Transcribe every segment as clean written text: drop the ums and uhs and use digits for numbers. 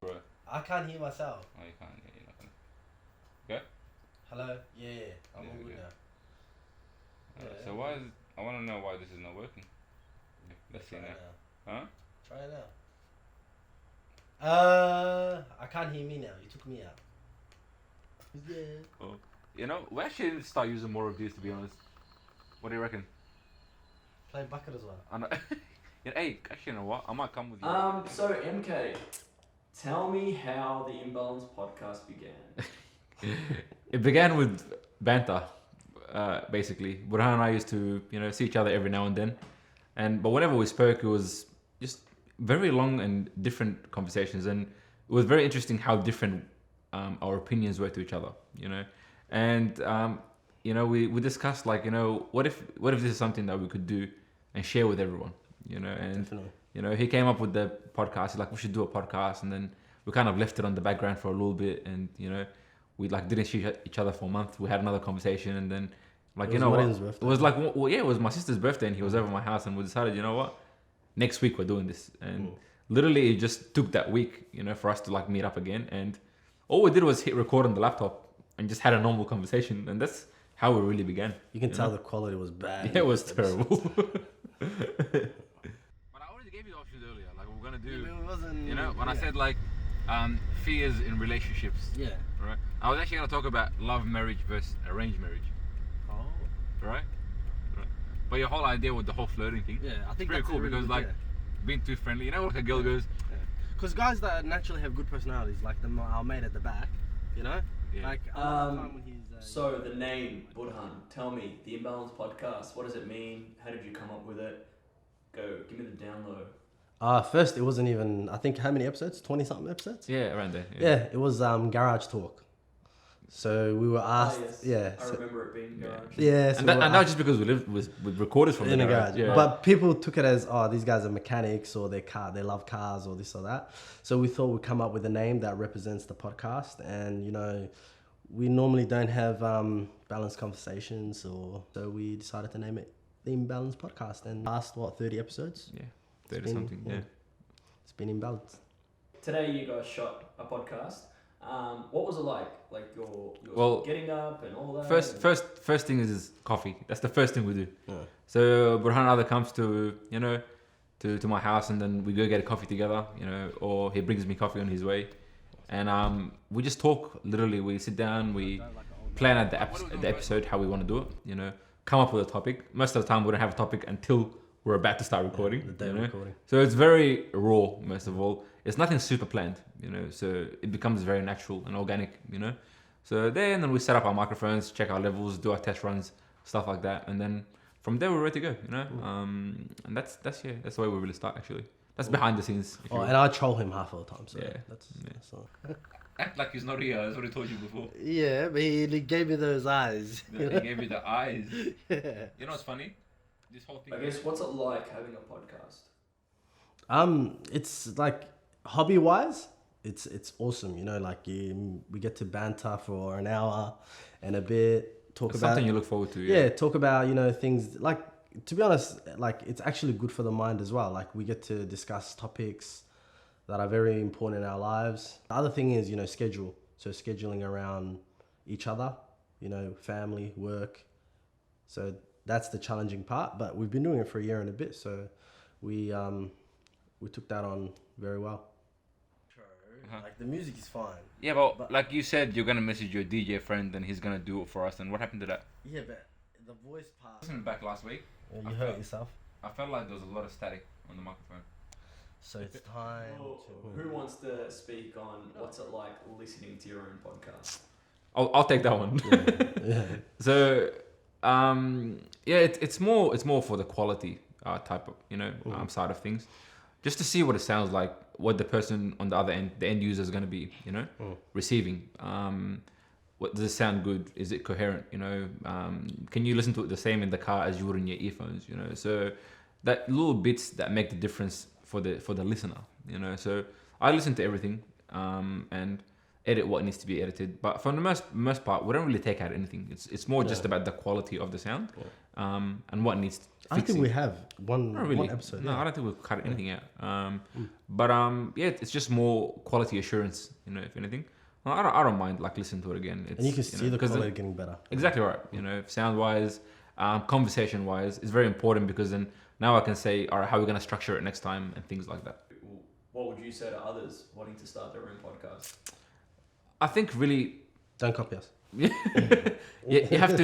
Bro. I can't hear myself. Oh, you can't. Yeah, you're not gonna. Okay. Hello? Yeah. I'm Yeah, all good okay. now. Yeah. So why is? I want to know why this is not working. Okay, let's see Try now. it now. Huh? Try it now. I can't hear me now. You took me out. Yeah. Oh. You know, we actually need to start using more of these. To be honest. What do you reckon? Play bucket as well. I know. Yeah, hey, actually, you know what? I might come with you. So MK, tell me how the Imbalanced Podcast began. It began with banter, basically. Burhan and I used to, see each other every now and then, but whenever we spoke, it was just very long and different conversations, and it was very interesting how different our opinions were to each other, and we discussed like, what if this is something that we could do and share with everyone, and Definitely. he came up with the podcast. He's like, we should do a podcast, and then we kind of left it on the background for a little bit, and we like didn't see each other for a month. We had another conversation, and then like, It was it was it was my sister's birthday, and he was over at my house, and we decided, next week we're doing this, and literally it just took that week, for us to like meet up again, and all we did was hit record on the laptop and just had a normal conversation, and that's how we really began. You can tell the quality was bad. Yeah, it was terrible. But I already gave you the options earlier. Like we're gonna do. It wasn't. When I said like fears in relationships. Yeah. Right. I was actually gonna talk about love marriage versus arranged marriage. Oh. Right. But your whole idea with the whole flirting thing. Yeah, I It's think pretty that's cool really because good, like yeah. being too friendly. Like a girl goes. Because guys that naturally have good personalities, like our mate at the back, Yeah. like a lot of the time when he's. So the name Burhan, tell me the Imbalanced Podcast. What does it mean? How did you come up with it? Go, give me the download. First it wasn't even. I think how many episodes? 20-something episodes. Yeah, around there. Yeah, it was garage talk. So we were asked. Yes. Yeah. I So, remember it being garage. yeah. So And we that, were and that was asked just because we recorded from in the the garage. Yeah. But people took it as, oh, these guys are mechanics, or they love cars, or this or that. So we thought we'd come up with a name that represents the podcast, and we normally don't have balanced conversations, so we decided to name it the Imbalanced Podcast. And past 30 episodes, Yeah, It's 30 been- something. Yeah. it's been imbalanced. Today you guys shot a podcast. What was it like? Like your Well, getting up and all that. First thing is coffee. That's the first thing we do. Yeah. So Burhan either comes to to my house, and then we go get a coffee together, or he brings me coffee on his way, and we just talk. Literally, we sit down, we plan out the episode how we want to do it. Come up with a topic. Most of the time, we don't have a topic until we're about to start recording. The day recording. So it's very raw. Most of all, it's nothing super planned. So it becomes very natural and organic. So then we set up our microphones, check our levels, do our test runs, stuff like that, and then from there we're ready to go. And that's the way we really start actually. That's behind the scenes. if you Oh, will. and I troll him half of the time. So Yeah. that's all. Act like he's not here. That's what I told you before. Yeah, but he gave me those eyes. He gave me the eyes. Yeah. You know what's funny? This whole thing. I guess what's it like having a podcast? It's like hobby wise, it's awesome. We get to banter for an hour and a bit, talk It's about something you look forward to. yeah, talk about things like, to be honest, like it's actually good for the mind as well. Like we get to discuss topics that are very important in our lives. The other thing is schedule. So scheduling around each other, family, work. So that's the challenging part. But we've been doing it for a year and a bit, so we took that on very well. Like the music is fine. Yeah, but like you said, you're gonna message your DJ friend, and he's gonna do it for us. And what happened to that? Yeah, but the voice part. Listening back last week, You hurt yourself. I felt like there was a lot of static on the microphone. So it's time to. Who wants to speak on what's it like listening to your own podcast? I'll take that one. Yeah. So it's more for the quality type of side of things, just to see what it sounds like, what the person on the other end, the end user, is going to be receiving. What does it sound good? Is it coherent? Can you listen to it the same in the car as you would in your earphones? So that little bits that make the difference for the listener. So I listen to everything, and edit what needs to be edited. But for the most part, we don't really take out anything. It's more just about the quality of the sound, and what needs I think fixing. we have one Not really. one episode. No, I don't think we've cut anything out. But it's just more quality assurance, if anything. Well, I don't mind like listening to it again. It's, And you can see the 'cause quality getting better. Exactly right. Sound wise, conversation wise, it's very important because then now I can say, all right, how are we going to structure it next time and things like that. What would you say to others wanting to start their own podcast? I think really, Don't copy us. you have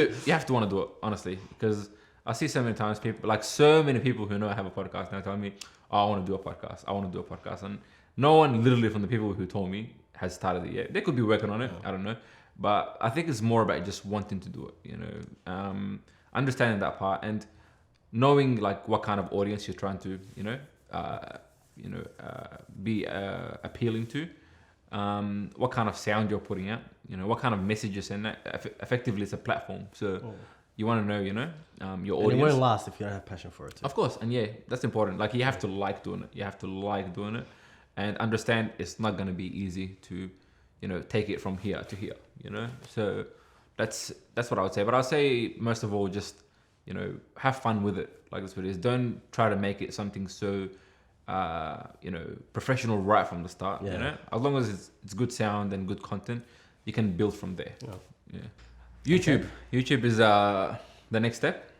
to want to do it honestly, because I see so many people who know I have a podcast now telling me, oh, I want to do a podcast, and no one literally from the people who told me has started it yet. They could be working on it. I don't know, but I think it's more about just wanting to do it. Understanding that part and knowing like what kind of audience you're trying to be appealing to, what kind of sound you're putting out, what kind of message you're sending. Effectively, it's a platform, so you want to know, your And audience. it won't last if you don't have passion for it too. Of course, and that's important. Like you have to like doing it. You have to like doing it, and understand it's not going to be easy to, take it from here to here. So that's what I would say. But I'd say most of all, just have fun with it. Like this video is. Don't try to make it something so professional right from the start. As long as it's good sound and good content, you can build from there. YouTube is the next step.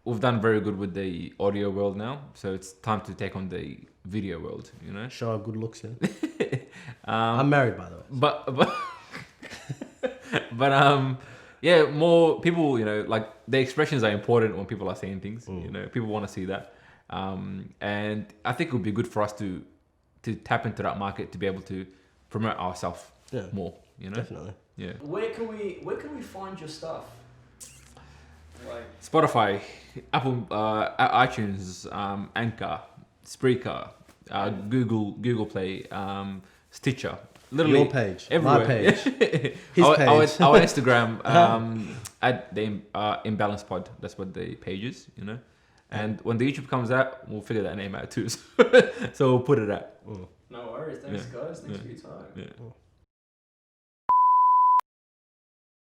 We've done very good with the audio world now, so it's time to take on the video world. Show our good looks. I'm married, by the way. But more people. Like the expressions are important when people are saying things. People want to see that. And I think it would be good for us to tap into that market to be able to promote ourselves more. Definitely. Yeah. Where can we find your stuff? Like Spotify, Apple, iTunes, Anchor, Spreaker, Google Play, Stitcher. Literally Your page, everywhere. my page, his our, page. Our Instagram at the Imbalanced Pod. That's what the page is. And when the YouTube comes out, we'll figure that name out too. So we'll put it out. no worries. Thanks guys. Thanks for your time. Yeah.